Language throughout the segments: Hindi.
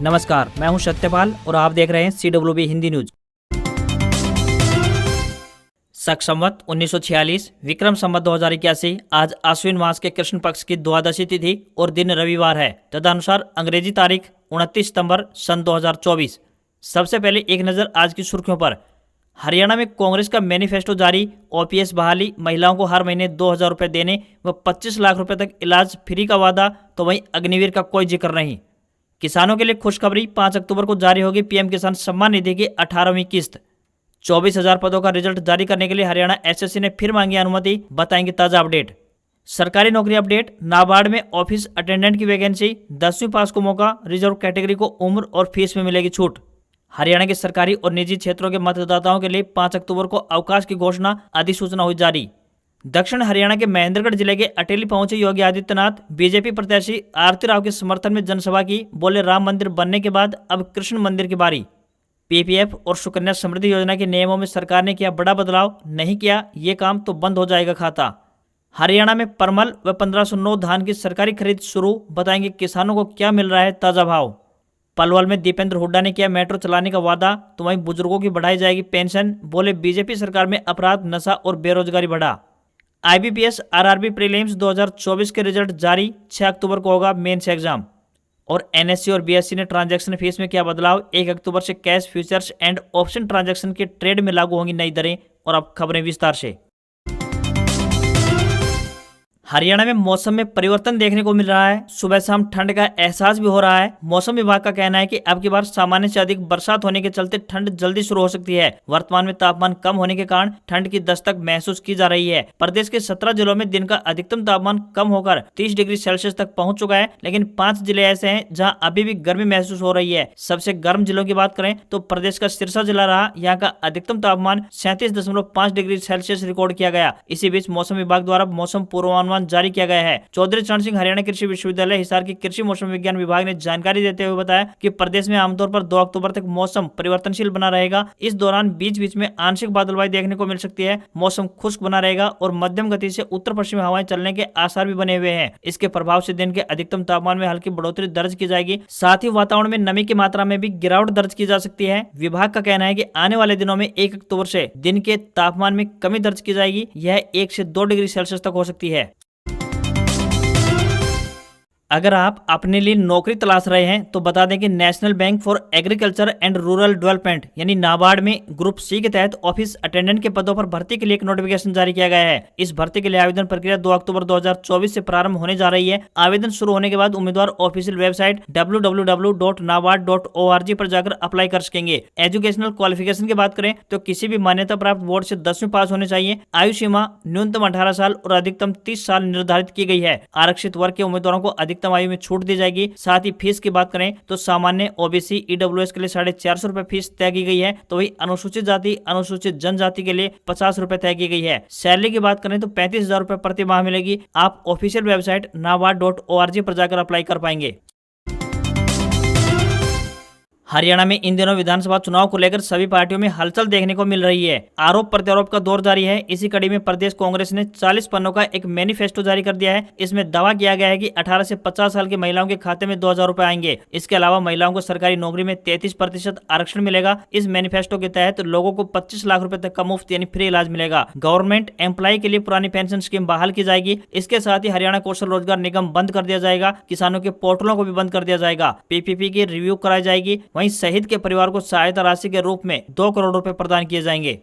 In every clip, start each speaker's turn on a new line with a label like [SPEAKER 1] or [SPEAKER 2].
[SPEAKER 1] नमस्कार, मैं हूं सत्यपाल और आप देख रहे हैं CWB हिंदी न्यूज। शक संवत 1946 विक्रम संवत 2081 आज आश्विन मास के कृष्ण पक्ष की द्वादशी तिथि और दिन रविवार है। तदनुसार अंग्रेजी तारीख 29 सितंबर सन 2024। सबसे पहले एक नज़र आज की सुर्खियों पर। हरियाणा में कांग्रेस का मैनिफेस्टो जारी। OPS बहाली, महिलाओं को हर महीने 2000 रुपये देने व 25 लाख रुपए तक इलाज फ्री का वादा, तो वहीं अग्निवीर का कोई जिक्र नहीं। किसानों के लिए खुशखबरी, 5 अक्टूबर को जारी होगी PM किसान सम्मान निधि की 18वीं किस्त। 24,000 पदों का रिजल्ट जारी करने के लिए हरियाणा SSC ने फिर मांगी अनुमति, बताएंगे ताजा अपडेट। सरकारी नौकरी अपडेट, नाबार्ड में ऑफिस अटेंडेंट की वैकेंसी, 10वीं पास को मौका, रिजर्व कैटेगरी को उम्र और फीस में मिलेगी छूट। हरियाणा के सरकारी और निजी क्षेत्रों के मतदाताओं के लिए 5 अक्टूबर को अवकाश की घोषणा, अधिसूचना हुई जारी। दक्षिण हरियाणा के महेंद्रगढ़ जिले के अटेली पहुंचे योगी आदित्यनाथ। बीजेपी प्रत्याशी आरती राव के समर्थन में जनसभा की, बोले राम मंदिर बनने के बाद अब कृष्ण मंदिर की बारी। PPF और सुकन्या समृद्धि योजना के नियमों में सरकार ने किया बड़ा बदलाव, नहीं किया ये काम तो बंद हो जाएगा खाता। हरियाणा में परमल व 1509 धान की सरकारी खरीद शुरू, बताएंगे किसानों को क्या मिल रहा है ताजा भाव। पलवल में दीपेंद्र हुड्डा ने किया मेट्रो चलाने का वादा, तो वहीं बुजुर्गों की बढ़ाई जाएगी पेंशन, बोले BJP सरकार में अपराध, नशा और बेरोजगारी बढ़ा। IBPS RRB प्रीलिम्स 2024 के रिजल्ट जारी, 6 अक्टूबर को होगा मेंस एग्जाम। और NSE और BSE ने ट्रांजैक्शन फीस में किया बदलाव, 1 अक्टूबर से cash, futures and option transaction के ट्रेड में लागू होंगी नई दरें। और अब खबरें विस्तार से। हरियाणा में मौसम में परिवर्तन देखने को मिल रहा है। सुबह शाम ठंड का एहसास भी हो रहा है। मौसम विभाग का कहना है कि अब की बार सामान्य से अधिक बरसात होने के चलते ठंड जल्दी शुरू हो सकती है। वर्तमान में तापमान कम होने के कारण ठंड की दस्तक महसूस की जा रही है। प्रदेश के 17 जिलों में दिन का अधिकतम तापमान कम होकर 30 डिग्री सेल्सियस तक पहुंच चुका है, लेकिन 5 जिले ऐसे हैं जहां अभी भी गर्मी महसूस हो रही है। सबसे गर्म जिलों की बात करें तो प्रदेश का सिरसा जिला रहा। यहाँ का अधिकतम तापमान 37.5 डिग्री सेल्सियस रिकॉर्ड किया गया। इसी बीच मौसम विभाग द्वारा मौसम पूर्वानुमान जारी किया गया है। चौधरी चरण सिंह हरियाणा कृषि विश्वविद्यालय हिसार के कृषि मौसम विज्ञान विभाग ने जानकारी देते हुए बताया कि प्रदेश में आमतौर पर 2 अक्टूबर तक मौसम परिवर्तनशील बना रहेगा। इस दौरान बीच बीच में आंशिक बादलबाई देखने को मिल सकती है। मौसम खुश्क बना रहेगा और मध्यम गति से उत्तर पश्चिमी हवाएं चलने के आसार भी बने हुए हैं। इसके प्रभाव से दिन के अधिकतम तापमान में हल्की बढ़ोतरी दर्ज की जाएगी। साथ ही वातावरण में नमी की मात्रा में भी गिरावट दर्ज की जा सकती है। विभाग का कहना है कि आने वाले दिनों में 1 अक्टूबर से दिन के तापमान में कमी दर्ज की जाएगी। यह 1 से 2 डिग्री सेल्सियस तक हो सकती है। अगर आप अपने लिए नौकरी तलाश रहे हैं तो बता दें कि national bank for agriculture and rural development यानी नाबार्ड में ग्रुप C के तहत ऑफिस अटेंडेंट के पदों पर भर्ती के लिए एक नोटिफिकेशन जारी किया गया है। इस भर्ती के लिए आवेदन प्रक्रिया 2 अक्टूबर 2024 से प्रारंभ होने जा रही है। आवेदन शुरू होने के बाद उम्मीदवार ऑफिशियल वेबसाइट www.nabard.org पर जाकर अप्लाई कर सकेंगे। एजुकेशनल क्वालिफिकेशन की बात करें तो किसी भी मान्यता प्राप्त बोर्ड से 10वीं पास होने चाहिए। आयु सीमा न्यूनतम 18 साल और अधिकतम 30 साल निर्धारित की गई है। आरक्षित वर्ग के उम्मीदवारों को अधिकतम आयु में छूट दी जाएगी। साथ ही फीस की बात करें तो सामान्य OBC EWS के लिए 450 रुपए फीस तय की गई है, तो वही अनुसूचित जाति अनुसूचित जनजाति के लिए 50 रुपए तय की गई है। सैलरी की बात करें तो 35,000 रुपए प्रति माह मिलेगी। आप ऑफिशियल वेबसाइट nabard.org पर जाकर अप्लाई कर पाएंगे। हरियाणा में इन दिनों विधानसभा चुनाव को लेकर सभी पार्टियों में हलचल देखने को मिल रही है। आरोप प्रत्यारोप का दौर जारी है। इसी कड़ी में प्रदेश कांग्रेस ने 40 पन्नों का एक मैनिफेस्टो जारी कर दिया है। इसमें दावा किया गया है कि 18 से 50 साल की महिलाओं के खाते में 2,000 रुपए आएंगे। इसके अलावा महिलाओं को सरकारी नौकरी में 33% आरक्षण मिलेगा। इस मैनिफेस्टो के तहत लोगों को 25 लाख रुपए तक का मुफ्त यानी फ्री इलाज मिलेगा। गवर्नमेंट एम्प्लॉय के लिए पुरानी पेंशन स्कीम बहाल की जाएगी। इसके साथ ही हरियाणा कौशल रोजगार निगम बंद कर दिया जाएगा। किसानों के पोर्टलों को भी बंद कर दिया जाएगा। PPP की रिव्यू कराई जाएगी। वहीं शहीद के परिवार को सहायता राशि के रूप में 2 करोड़ रुपए प्रदान किए जाएंगे।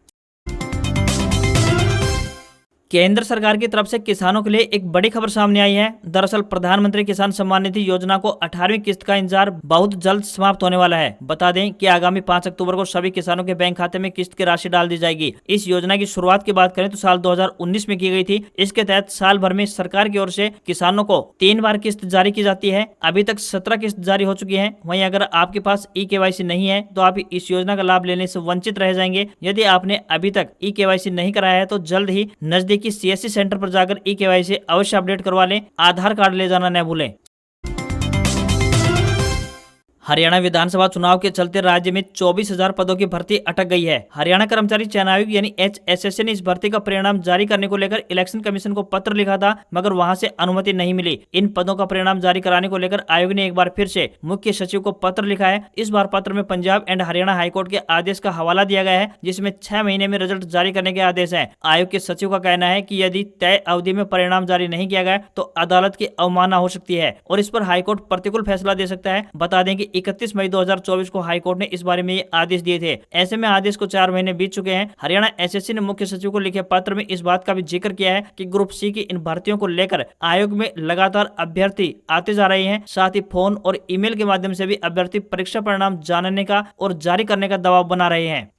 [SPEAKER 1] केंद्र सरकार की तरफ से किसानों के लिए एक बड़ी खबर सामने आई है। दरअसल प्रधानमंत्री किसान सम्मान निधि योजना को 18वीं किस्त का इंतजार बहुत जल्द समाप्त होने वाला है। बता दें कि आगामी 5 अक्टूबर को सभी किसानों के बैंक खाते में किस्त की राशि डाल दी जाएगी। इस योजना की शुरुआत की बात करें तो साल 2019 में की गई थी। इसके तहत साल भर में सरकार की ओर से किसानों को 3 बार किस्त जारी की जाती है। अभी तक 17 किस्त जारी हो चुकी है। वहीं अगर आपके पास eKYC नहीं है तो आप इस योजना का लाभ लेने से वंचित रह जाएंगे। यदि आपने अभी तक eKYC नहीं कराया है तो जल्द ही नजदीकी CSC सेंटर पर जाकर eKYC अवश्य अपडेट करवा लें। आधार कार्ड ले जाना न भूलें। हरियाणा विधानसभा चुनाव के चलते राज्य में 24,000 पदों की भर्ती अटक गई है। हरियाणा कर्मचारी चयन आयोग यानी HSSC ने इस भर्ती का परिणाम जारी करने को लेकर इलेक्शन कमीशन को पत्र लिखा था, मगर वहां से अनुमति नहीं मिली। इन पदों का परिणाम जारी कराने को लेकर आयोग ने एक बार फिर से मुख्य सचिव को पत्र लिखा है। इस बार पत्र में पंजाब एंड हरियाणा हाईकोर्ट के आदेश का हवाला दिया गया है, जिसमें 6 महीने में रिजल्ट जारी करने के आदेश है। आयोग के सचिव का कहना है कि यदि तय अवधि में परिणाम जारी नहीं किया गया तो अदालत की अवमानना हो सकती है और इस पर हाईकोर्ट प्रतिकूल फैसला दे सकता है। बता दें कि 31 मई 2024 को हाईकोर्ट ने इस बारे में ये आदेश दिए थे। ऐसे में आदेश को 4 महीने बीत चुके हैं। हरियाणा एसएससी ने मुख्य सचिव को लिखे पत्र में इस बात का भी जिक्र किया है कि ग्रुप सी की इन भर्तियों को लेकर आयोग में लगातार अभ्यर्थी आते जा रहे हैं। साथ ही फोन और ईमेल के माध्यम से भी अभ्यर्थी परीक्षा परिणाम जानने का और जारी करने का दबाव बना रहे हैं।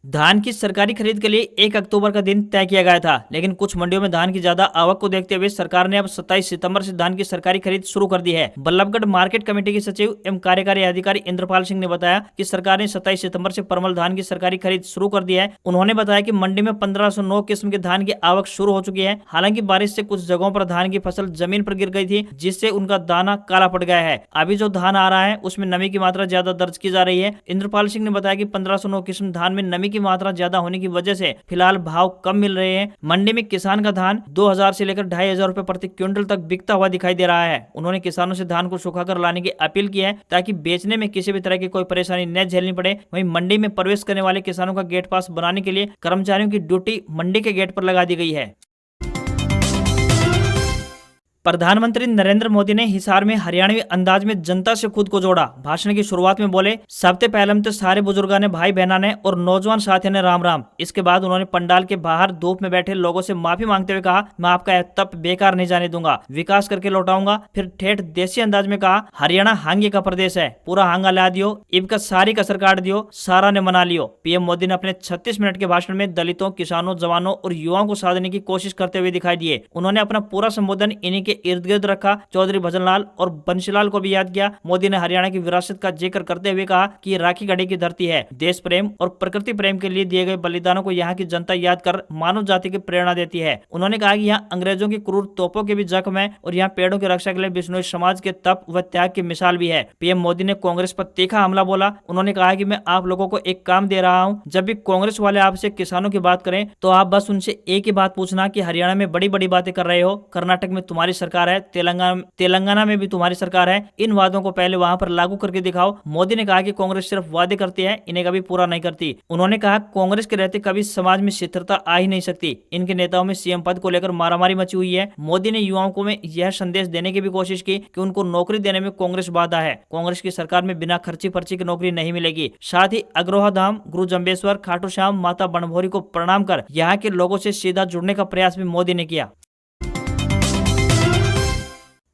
[SPEAKER 1] धान की सरकारी खरीद के लिए 1 अक्टूबर का दिन तय किया गया था, लेकिन कुछ मंडियों में धान की ज्यादा आवक को देखते हुए सरकार ने अब 27 सितंबर से धान की सरकारी खरीद शुरू कर दी है। बल्लभगढ़ मार्केट कमेटी के सचिव एवं कार्यकारी अधिकारी इंद्रपाल सिंह ने बताया कि सरकार ने 27 सितंबर से परमल धान की सरकारी खरीद शुरू कर दी है। उन्होंने बताया कि मंडी में 1509 किस्म के धान की आवक शुरू हो चुकी है। हालांकि बारिश से कुछ जगहों पर धान की फसल जमीन पर गिर गई थी, जिससे उनका दाना काला पड़ गया है। अभी जो धान आ रहा है उसमें नमी की मात्रा ज्यादा दर्ज की जा रही है। इंद्रपाल सिंह ने बताया कि 1509 किस्म धान में नमी की मात्रा ज्यादा होने की वजह से फिलहाल भाव कम मिल रहे हैं। मंडी में किसान का धान 2000 से लेकर 2500 रुपए प्रति क्विंटल तक बिकता हुआ दिखाई दे रहा है। उन्होंने किसानों से धान को सुखाकर लाने की अपील की है ताकि बेचने में किसी भी तरह की कोई परेशानी न झेलनी पड़े। वहीं मंडी में प्रवेश करने वाले किसानों का गेट पास बनाने के लिए कर्मचारियों की ड्यूटी मंडी के गेट पर लगा दी गई है। प्रधानमंत्री नरेंद्र मोदी ने हिसार में हरियाणवी अंदाज में जनता से खुद को जोड़ा। भाषण की शुरुआत में बोले, सबसे पहले तो सारे बुजुर्गों ने, भाई बहना ने और नौजवान साथियों ने राम राम। इसके बाद उन्होंने पंडाल के बाहर धूप में बैठे लोगों से माफी मांगते हुए कहा, मैं आपका यह तप बेकार नहीं जाने दूंगा, विकास करके लौटाऊंगा। फिर ठेठ देसी अंदाज में कहा, हरियाणा हांगे का प्रदेश है, पूरा हांगा ला दियो, इबका सारी कसर काट दियो, सारा ने मना लियो। पीएम मोदी ने अपने 36 मिनट के भाषण में दलितों, किसानों, जवानों और युवाओं को साधने की कोशिश करते हुए दिखाई दिए। उन्होंने अपना पूरा संबोधन इन्हीं के इर्द गिर्द रखा। चौधरी भजनलाल और बंशीलाल को भी याद किया। मोदी ने हरियाणा की विरासत का जिक्र करते हुए कहा कि ये राखी गढ़ी की धरती है। देश प्रेम और प्रकृति प्रेम के लिए दिए गए बलिदानों को यहाँ की जनता याद कर मानव जाति की प्रेरणा देती है। उन्होंने कहा कि यहाँ अंग्रेजों की क्रूर तोपों के भी जख्म है और यहाँ पेड़ों की रक्षा के लिए बिश्नोई समाज के तप व त्याग की मिसाल भी है। पीएम मोदी ने कांग्रेस पर तीखा हमला बोला। उन्होंने कहा कि मैं आप लोगों को एक काम दे रहा हूँ, जब भी कांग्रेस वाले आपसे किसानों की बात करें तो आप बस उनसे एक ही बात पूछना कि हरियाणा में बड़ी बड़ी बातें कर रहे हो, कर्नाटक में तुम्हारी सरकार है, तेलंगाना में भी तुम्हारी सरकार है, इन वादों को पहले वहां पर लागू करके दिखाओ। मोदी ने कहा कि कांग्रेस सिर्फ वादे करती है, इन्हें कभी पूरा नहीं करती। उन्होंने कहा कांग्रेस के रहते कभी समाज में स्थिरता आ ही नहीं सकती। इनके नेताओं में सीएम पद को लेकर मारामारी मची हुई है। मोदी ने युवाओं को में यह संदेश देने की भी कोशिश की कि उनको नौकरी देने में कांग्रेस बाधा है। कांग्रेस की सरकार में बिना खर्ची पर्ची की नौकरी नहीं मिलेगी। साथ ही अग्रोहा धाम, गुरु जम्बेश्वर, खाटू श्याम, माता बनभोरी को प्रणाम कर यहाँ के लोगों से सीधा जुड़ने का प्रयास भी मोदी ने किया।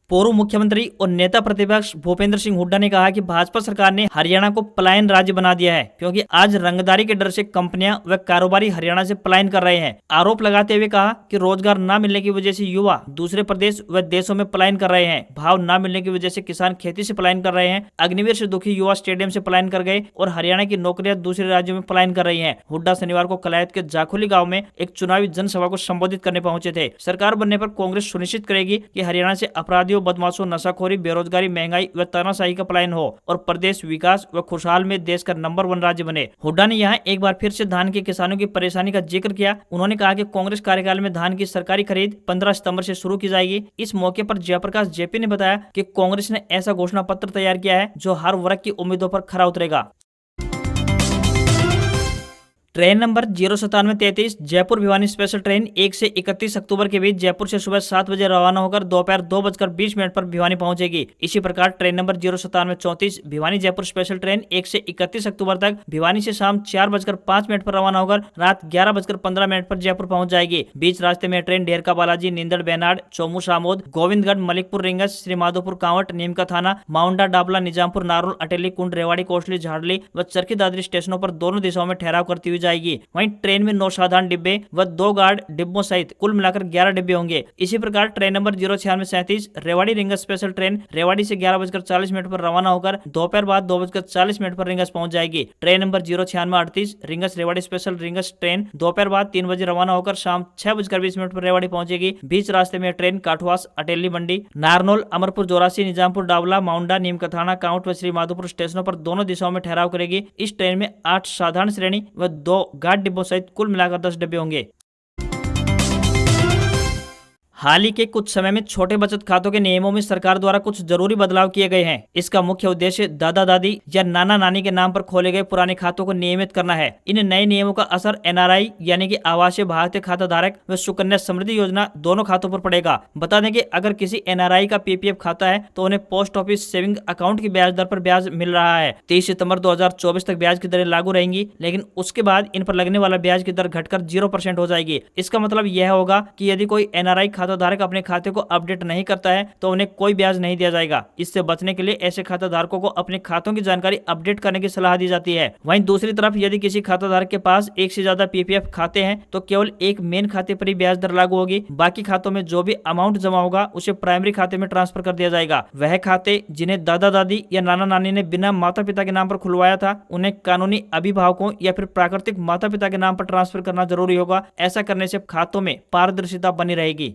[SPEAKER 1] पूर्व मुख्यमंत्री और नेता प्रतिपक्ष भूपेंद्र सिंह हुड्डा ने कहा कि भाजपा सरकार ने हरियाणा को पलायन राज्य बना दिया है, क्योंकि आज रंगदारी के डर से कंपनियां व कारोबारी हरियाणा से पलायन कर रहे हैं। आरोप लगाते हुए कहा कि रोजगार न मिलने की वजह से युवा दूसरे प्रदेश व देशों में पलायन कर रहे हैं। भाव न मिलने की वजह से किसान खेती से पलायन कर रहे हैं। अग्निवीर से दुखी युवा स्टेडियम से पलायन कर गए और हरियाणा की नौकरियां दूसरे राज्यों में पलायन कर रही है। हुड्डा शनिवार को कलायत के जाखोली गाँव में एक चुनावी जनसभा को संबोधित करने पहुंचे थे। सरकार बनने पर कांग्रेस सुनिश्चित करेगी कि हरियाणा से अपराधियों, बदमाशों, नशाखोरी, बेरोजगारी, महंगाई व तानाशाही का पलायन हो और प्रदेश विकास व खुशहाल में देश का नंबर 1 राज्य बने। हुड्डा ने यहाँ एक बार फिर से धान के किसानों की परेशानी का जिक्र किया। उन्होंने कहा कि कांग्रेस कार्यकाल में धान की सरकारी खरीद 15 सितंबर से शुरू की जाएगी। इस मौके पर जयप्रकाश जेपी ने बताया कि कांग्रेस ने ऐसा घोषणा पत्र तैयार किया है जो हर वर्ग की उम्मीदों पर खरा उतरेगा। Train number 09733 Jaipur Bhiwani special train 1 से 31 अक्टूबर के बीच जयपुर से सुबह 7 बजे रवाना होकर दोपहर 2:20 पर भिवानी पहुंचेगी। इसी प्रकार train number 09734 Bhiwani Jaipur special train 1 से 31 अक्टूबर तक भिवानी से शाम 4:05 पर रवाना होकर रात 11:15 पर जयपुर पहुंच जाएगी। बीच रास्ते में ट्रेन ढेरका बालाजी, नींदड़ बेनाड, चौमू सामोद, गोविंदगढ़, मलिकपुर रिंगस, श्रीमाधोपुर कांवट, नीमका थाना, माउंडा डाबला, निजामपुर, नारोल, अटेली, कुंड, रेवाड़ी, कोसली, झाड़ली व चरखी दादरी स्टेशनों पर दोनों दिशाओं में ठहराव करती हुई जाएगी। वहीं ट्रेन में 9 साधारण डिब्बे व 2 गार्ड डिब्बों सहित कुल मिलाकर 11 डिब्बे होंगे। इसी प्रकार train number 09637 Rewari rings special train Rewari से 11:40 पर रवाना होकर दोपहर बाद 2:40 पर रिंगस पहुंच जाएगी। Train number 09638 rings Rewari special rings train दोपहर बाद 3 बजे रवाना होकर शाम 6:20 पर रेवाड़ी पहुंचेगी। बीच रास्ते में ट्रेन काठवास, अटेली मंडी, नारनौल, अमरपुर, जोरासी, निजामपुर, डावला, माउंडा, नीमकथाना, काउंट व श्री माधोपुर स्टेशनों पर दोनों दिशाओं में ठहराव करेगी। इस ट्रेन में 8 साधारण श्रेणी व 2 गार्ड डिब्बों सहित कुल मिलाकर 10 डिब्बे होंगे। हाल ही के कुछ समय में छोटे बचत खातों के नियमों में सरकार द्वारा कुछ जरूरी बदलाव किए गए हैं। इसका मुख्य उद्देश्य दादा दादी या नाना नानी के नाम पर खोले गए पुराने खातों को नियमित करना है। इन नए नियमों का असर एनआरआई यानी कि आवासीय भारतीय खाता धारक व सुकन्या समृद्धि योजना दोनों खातों पर पड़ेगा। बता दें कि अगर किसी एनआरआई का पीपीएफ खाता है तो उन्हें पोस्ट ऑफिस सेविंग अकाउंट की ब्याज दर पर ब्याज मिल रहा है। 30 सितंबर 2024 तक ब्याज की दरें लागू रहेंगी, लेकिन उसके बाद इन पर लगने वाला ब्याज की दर घटकर 0% हो जाएगी। इसका मतलब यह होगा कि यदि कोई एनआरआई खाता धारक अपने खाते को अपडेट नहीं करता है तो उन्हें कोई ब्याज नहीं दिया जाएगा। इससे बचने के लिए ऐसे खाता धारकों को अपने खातों की जानकारी अपडेट करने की सलाह दी जाती है। वहीं दूसरी तरफ यदि किसी खाता धारक के पास एक से ज्यादा पीपीएफ खाते हैं तो केवल एक मेन खाते पर ही ब्याज दर लागू होगी। बाकी खातों में जो भी अमाउंट जमा होगा उसे प्राइमरी खाते में ट्रांसफर कर दिया जाएगा। वह खाते जिन्हें दादा दादी या नाना नानी ने बिना माता पिता के नाम पर खुलवाया था उन्हें कानूनी अभिभावकों या फिर प्राकृतिक माता पिता के नाम पर ट्रांसफर करना जरूरी होगा। ऐसा करने से खातों में पारदर्शिता बनी रहेगी।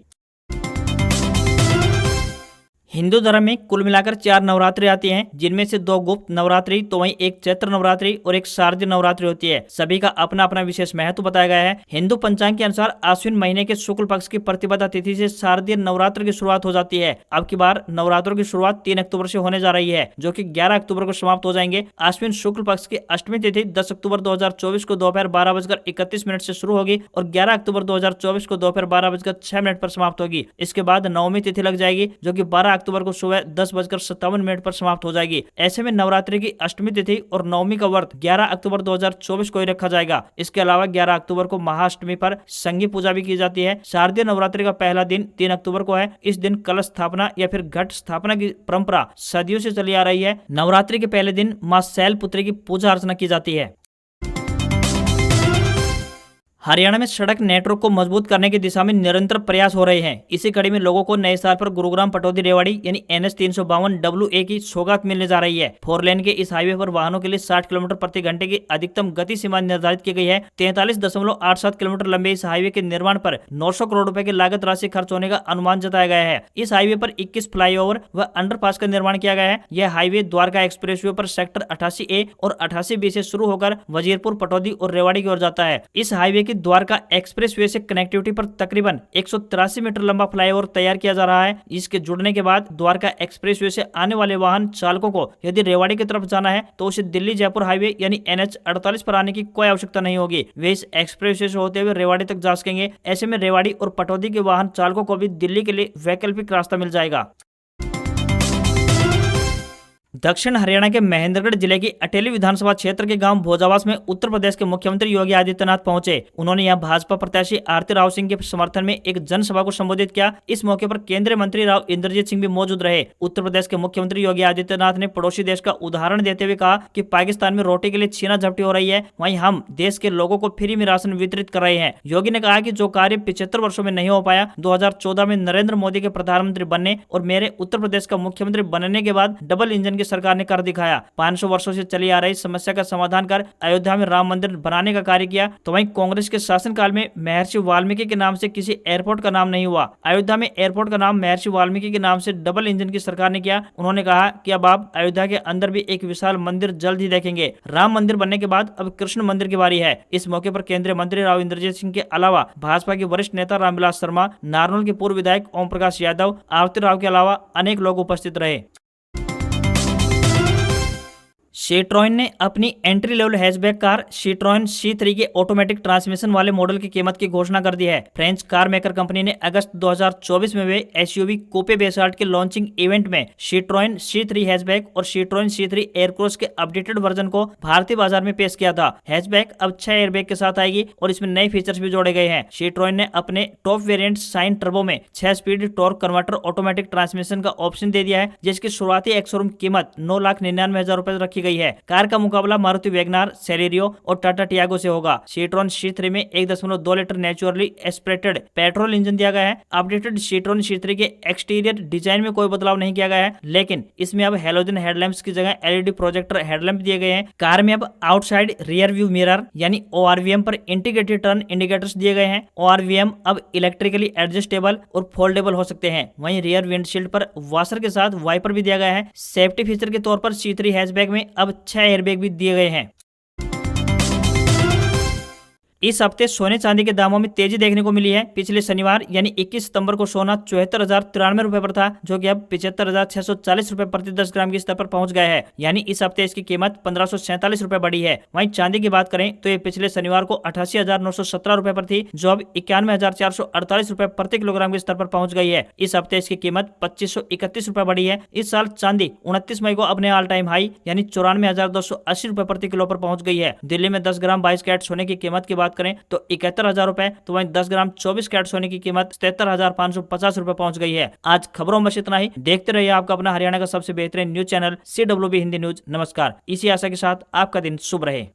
[SPEAKER 1] हिंदू धर्म में कुल मिलाकर 4 नवरात्रि आती हैं, जिनमें से 2 गुप्त नवरात्रि तो वहीं एक चैत्र नवरात्रि और एक शारदीय नवरात्रि होती है। सभी का अपना अपना विशेष महत्व बताया गया है। हिंदू पंचांग के अनुसार आश्विन महीने के शुक्ल पक्ष की प्रतिपदा तिथि से शारदीय नवरात्र की शुरुआत हो जाती है। अब की बार नवरात्रों की शुरुआत 3 अक्टूबर से होने जा रही है, जो कि 11 अक्टूबर को समाप्त हो जाएंगे। आश्विन शुक्ल पक्ष की अष्टमी तिथि 10 अक्टूबर 2024 को दोपहर 12:31 से शुरू होगी और 11 अक्टूबर 2024 को दोपहर 12:06 पर समाप्त होगी। इसके बाद नवमी तिथि लग जाएगी, जो कि 12 अक्टूबर को सुबह 10:57 पर समाप्त हो जाएगी। ऐसे में नवरात्रि की अष्टमी तिथि और नवमी का व्रत 11 अक्टूबर 2024 को ही रखा जाएगा। इसके अलावा 11 अक्टूबर को महाअष्टमी पर संगी पूजा भी की जाती है। शारदीय नवरात्रि का पहला दिन 3 अक्टूबर को है। इस दिन कलश स्थापना या फिर घट स्थापना की परंपरा सदियों से चली आ रही है। नवरात्रि के पहले दिन मां शैलपुत्री की पूजा अर्चना की जाती है। हरियाणा में सड़क नेटवर्क को मजबूत करने की दिशा में निरंतर प्रयास हो रहे हैं। इसी कड़ी में लोगों को नए साल पर गुरुग्राम पटौदी रेवाड़ी यानी NH 352 WA की सौगात मिलने जा रही है। 4 लेन के इस हाईवे पर वाहनों के लिए 60 किलोमीटर प्रति घंटे की अधिकतम गति सीमा निर्धारित की गई है। 43.87 किलोमीटर लंबे इस हाईवे के निर्माण पर 900 करोड़ रुपए की लागत राशि खर्च होने का अनुमान जताया गया है। इस हाईवे पर 21 फ्लाईओवर व अंडरपास का निर्माण किया गया है। यह हाईवे द्वारका एक्सप्रेसवे पर सेक्टर 88A और 88B से शुरू होकर वजीरपुर, पटौदी और रेवाड़ी की ओर जाता है। इस हाईवे की द्वारका एक्सप्रेसवे से कनेक्टिविटी पर तकरीबन 183 मीटर लंबा फ्लाईओवर तैयार किया जा रहा है। इसके जुड़ने के बाद द्वारका एक्सप्रेसवे से आने वाले वाहन चालकों को यदि रेवाड़ी की तरफ जाना है तो उसे दिल्ली जयपुर हाईवे यानी NH 48 पर आने की कोई आवश्यकता नहीं होगी। वे इस एक्सप्रेसवे से होते हुए रेवाड़ी तक जा सकेंगे। ऐसे में रेवाड़ी और पटौदी के वाहन चालकों को भी दिल्ली के लिए वैकल्पिक रास्ता मिल जाएगा। दक्षिण हरियाणा के महेंद्रगढ़ जिले की अटेली विधानसभा क्षेत्र के गांव भोजावास में उत्तर प्रदेश के मुख्यमंत्री योगी आदित्यनाथ पहुंचे। उन्होंने यहां भाजपा प्रत्याशी आरती राव सिंह के समर्थन में एक जनसभा को संबोधित किया। इस मौके पर केंद्रीय मंत्री राव इंद्रजीत सिंह भी मौजूद रहे। उत्तर प्रदेश के मुख्यमंत्री योगी आदित्यनाथ ने पड़ोसी देश का उदाहरण देते हुए कहा कि पाकिस्तान में रोटी के लिए छीना झपटी हो रही है, वहीं हम देश के लोगों को फ्री में राशन वितरित कर रहे हैं। योगी ने कहा कि जो कार्य 75 वर्षों में नहीं हो पाया, 2014 में नरेंद्र मोदी के प्रधानमंत्री बनने और मेरे उत्तर प्रदेश का मुख्यमंत्री बनने के बाद डबल इंजन की सरकार ने कर दिखाया। 500 वर्षों से चली आ रही समस्या का समाधान कर अयोध्या में राम मंदिर बनाने का कार्य किया। तो वहीं कांग्रेस के शासनकाल में महर्षि वाल्मीकि के नाम से किसी एयरपोर्ट का नाम नहीं हुआ। अयोध्या में एयरपोर्ट का नाम महर्षि वाल्मीकि के नाम से डबल इंजन की सरकार ने किया। उन्होंने कहा कि अब आप अयोध्या के अंदर भी एक विशाल मंदिर जल्द ही देखेंगे। राम मंदिर बनने के बाद अब कृष्ण मंदिर की बारी है। इस मौके पर केंद्रीय मंत्री राव इंद्रजीत सिंह के अलावा भाजपा के वरिष्ठ नेता रामविलास शर्मा, नारनौल के पूर्व विधायक ओम प्रकाश यादव, आरती राव के अलावा अनेक लोग उपस्थित रहे। सिट्रोन ने अपनी entry level hatchback car Citroën C3 के ऑटोमेटिक ट्रांसमिशन वाले मॉडल की कीमत की घोषणा कर दी है। फ्रेंच कार मेकर कंपनी ने अगस्त 2024 में हुए SUV कूपे बेसाल्ट के लॉन्चिंग इवेंट में सिट्रोन C3 हैचबैक और सिट्रोन C3 एयरक्रॉस के अपडेटेड वर्जन को भारतीय बाजार में पेश किया था। हैचबैक अब 6 एयरबैग के साथ आएगी और इसमें नए फीचर्स भी जोड़े गए हैं। सिट्रोन ने अपने टॉप वेरिएंट साइन टर्बो में 6 speed torque converter automatic transmission का ऑप्शन दे दिया है, जिसकी शुरुआती एक्स-शोरूम कीमत 9,99,000 रुपए रखी गई गई है। कार का मुकाबला मारुति वैगनार, सेलेरियो और टाटा टियागो से होगा। सीट्रॉन C3 में 1.2 litre naturally aspirated petrol engine दिया गया है। अपडेटेड सीट्रॉन C3 के एक्सटीरियर डिजाइन में कोई बदलाव नहीं किया गया है, लेकिन इसमें अब हेलोजन हेडलैम्प्स की जगह LED प्रोजेक्टर हेडलैम्प दिए गए हैं। कार में अब आउटसाइड रियर व्यू मिरर यानी ORVM पर इंटीग्रेटेड टर्न इंडिकेटर्स दिए गए हैं। ORVM अब इलेक्ट्रिकली एडजस्टेबल और फोल्डेबल हो सकते हैं। वहीं रियर विंडशील्ड पर वॉशर के साथ वाइपर भी दिया गया है। सेफ्टी फीचर के तौर पर C3 हैचबैक में अब 6 एयरबैग भी दिए गए हैं। इस हफ्ते सोने चांदी के दामों में तेजी देखने को मिली है। पिछले शनिवार यानी 21 सितंबर को सोना 74,093 रुपए पर था, जो कि अब 75,640 रुपए प्रति 10 ग्राम के स्तर पर पहुंच गया है। यानी इस हफ्ते इसकी कीमत 1,547 रुपए बढ़ी है। वहीं चांदी की बात करें तो ये पिछले शनिवार को 88,917 रुपए पर थी, जो अब 91,448 रुपए प्रति किलोग्राम के स्तर पर पहुंच गई है। इस हफ्ते इसकी कीमत 2,531 रुपए बढ़ी है। इस साल चांदी 29 मई को अपने ऑल टाइम हाई यानी 94,280 रुपए प्रति किलो पर पहुंच गई है। दिल्ली में 10 ग्राम 22 कैरेट सोने की कीमत की बात करें तो 71,000 रुपए, तो वहीं 10 ग्राम 24 कैरेट सोने की कीमत 73,550 रुपए पहुंच गई है। आज खबरों में बस इतना ही। देखते रहिए आपका अपना हरियाणा का सबसे बेहतरीन news channel CWB Hindi news. नमस्कार। इसी आशा के साथ आपका दिन शुभ रहे।